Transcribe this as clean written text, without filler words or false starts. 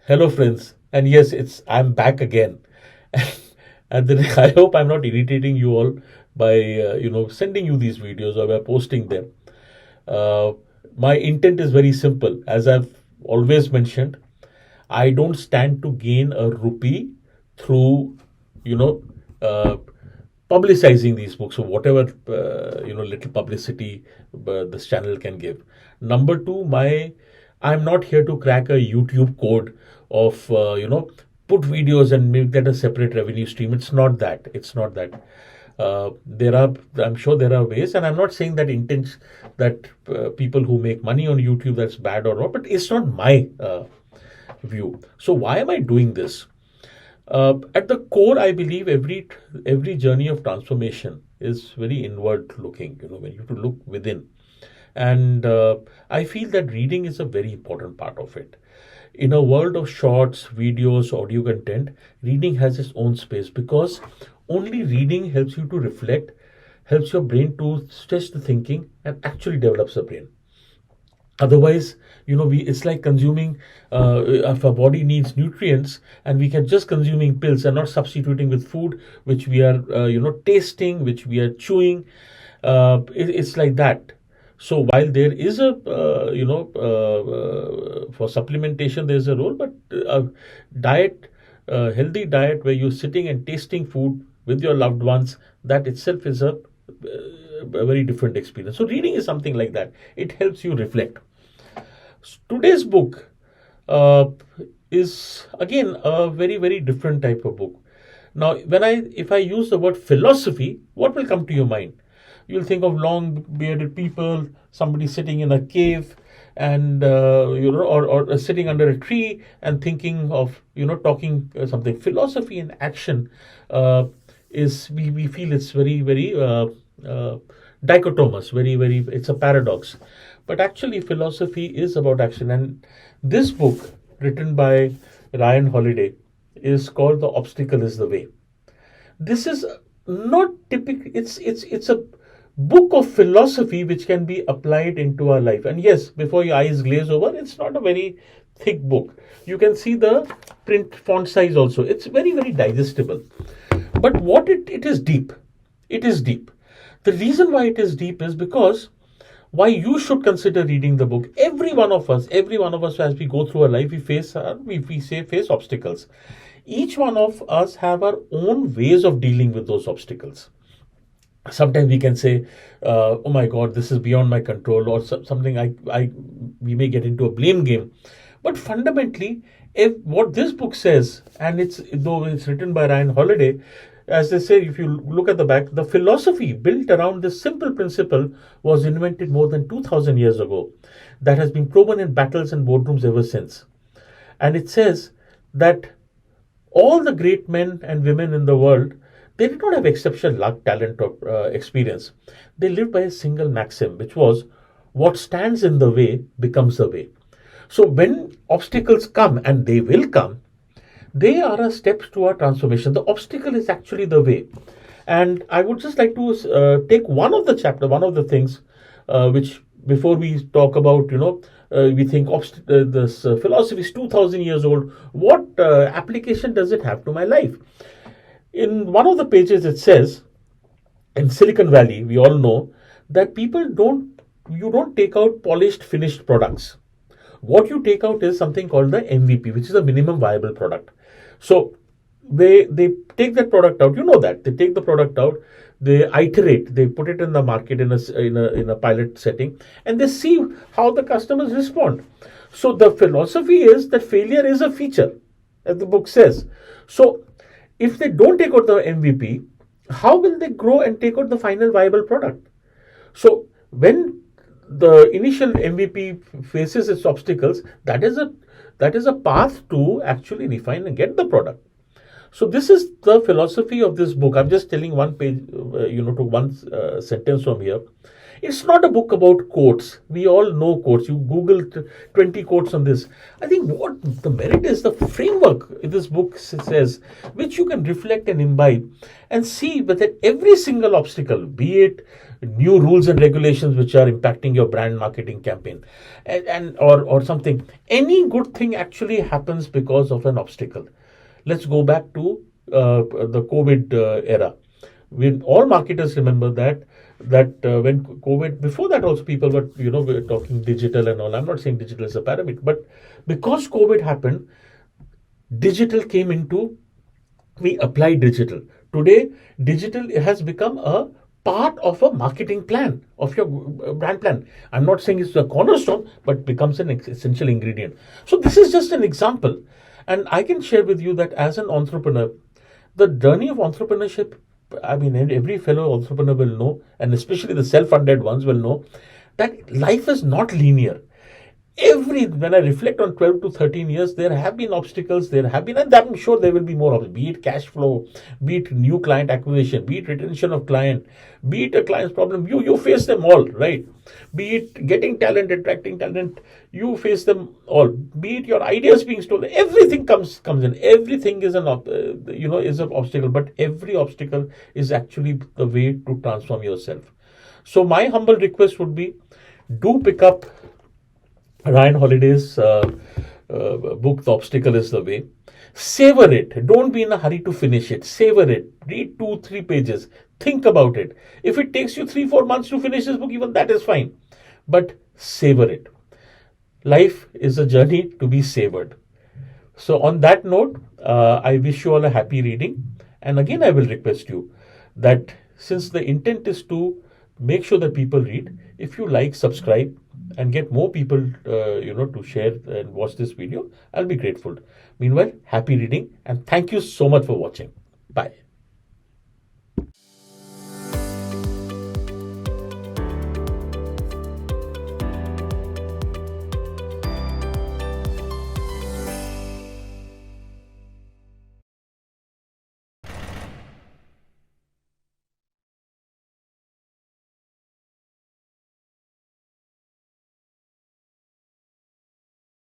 Hello, friends. And yes, I'm back again. And then I hope I'm not irritating you all by sending you these videos or by posting them. Uh, my intent is very simple. As I've always mentioned, I don't stand to gain a rupee through you know uh, publicizing these books or whatever little publicity this channel can give. Number two, my I'm not here to crack a YouTube code of put videos and make that a separate revenue stream. It's not that. There are, I'm sure there are ways, and I'm not saying that people who make money on YouTube, that's bad or not, but it's not my view. So why am I doing this? At the core, I believe every journey of transformation is very inward looking. When you have to look within, and I feel that reading is a very important part of it. In a world of shorts, videos, audio content, reading has its own space because only reading helps you to reflect, helps your brain to stretch the thinking, and actually develops the brain. Otherwise, we it's like consuming, if our body needs nutrients and we can just consuming pills and not substituting with food which we are tasting, which we are chewing. It's like that. So while there is a for supplementation there's a role, but diet, healthy diet where you're sitting and tasting food with your loved ones, that itself is a very different experience. So reading is something like that. It helps you reflect. Today's book uh, is again a very very different type of book. Now, if I use the word philosophy, what will come to your mind? You'll think of long bearded people, somebody sitting in a cave, and or sitting under a tree and thinking of talking something. Philosophy in action is we feel it's very very dichotomous, very very. It's a paradox, but actually philosophy is about action. And this book, written by Ryan Holiday, is called "The Obstacle Is the Way." This is not typical. It's a book of philosophy which can be applied into our life. And yes, before your eyes glaze over, it's not a very thick book. You can see the print font size also. It's very very digestible. But it is deep. It is deep. The reason why it is deep is because why you should consider reading the book. Every one of us, as we go through our life, we say face obstacles. Each one of us have our own ways of dealing with those obstacles. Sometimes we can say, "Oh my God, this is beyond my control," or something. We may get into a blame game. But fundamentally, if what this book says, and though it's written by Ryan Holiday, as they say, if you look at the back, the philosophy built around this simple principle was invented more than 2,000 years ago. That has been proven in battles and boardrooms ever since. And it says that all the great men and women in the world, they did not have exceptional luck, talent, or experience. They lived by a single maxim, which was, what stands in the way becomes the way. So when obstacles come, and they will come, they are a steps to our transformation. The obstacle is actually the way. And I would just like to take one of the things which, before we talk about, we think this philosophy is 2,000 years old. What application does it have to my life? In one of the pages, it says, in Silicon Valley, we all know that you don't take out polished, finished products. What you take out is something called the MVP, which is a minimum viable product. So they take that product out. You know that they take the product out, they iterate, they put it in the market in a pilot setting, and they see how the customers respond. So the philosophy is that failure is a feature, as the book says. So if they don't take out the MVP, how will they grow and take out the final viable product? So when the initial MVP faces its obstacles, that is a path to actually refine and get the product. So this is the philosophy of this book. I'm just telling one page, to one sentence from here. It's not a book about quotes. We all know quotes. You Google 20 quotes on this. I think what the merit is, the framework this book says, which you can reflect and imbibe and see that every single obstacle, be it new rules and regulations which are impacting your brand marketing campaign, and or something. Any good thing actually happens because of an obstacle. Let's go back to the COVID era. We all marketers remember that when COVID, before that also people were, we were talking digital and all. I'm not saying digital is a pyramid, but because COVID happened, digital came into, we apply digital. Today, digital has become a part of a marketing plan, of your brand plan. I'm not saying it's a cornerstone, but becomes an essential ingredient. So this is just an example. And I can share with you that as an entrepreneur, the journey of entrepreneurship, I mean, every fellow entrepreneur will know, and especially the self-funded ones will know, that life is not linear. When I reflect on 12 to 13 years, there have been obstacles, there have been, and I'm sure there will be more of it, be it cash flow, be it new client acquisition, be it retention of client, be it a client's problem. You face them all, right? Be it getting talent, attracting talent, you face them all. Be it your ideas being stolen, everything comes in. Everything is is an obstacle, but every obstacle is actually the way to transform yourself. So my humble request would be, do pick up Ryan Holiday's book, The Obstacle is the Way. Savor it. Don't be in a hurry to finish it. Savor it. Read 2, 3 pages. Think about it. If it takes you 3, 4 months to finish this book, even that is fine. But savor it. Life is a journey to be savored. So on that note, I wish you all a happy reading. And again, I will request you that since the intent is to make sure that people read, if you like, subscribe, and get more people to share and watch this video, I'll be grateful. Meanwhile, happy reading, and thank you so much for watching. Bye.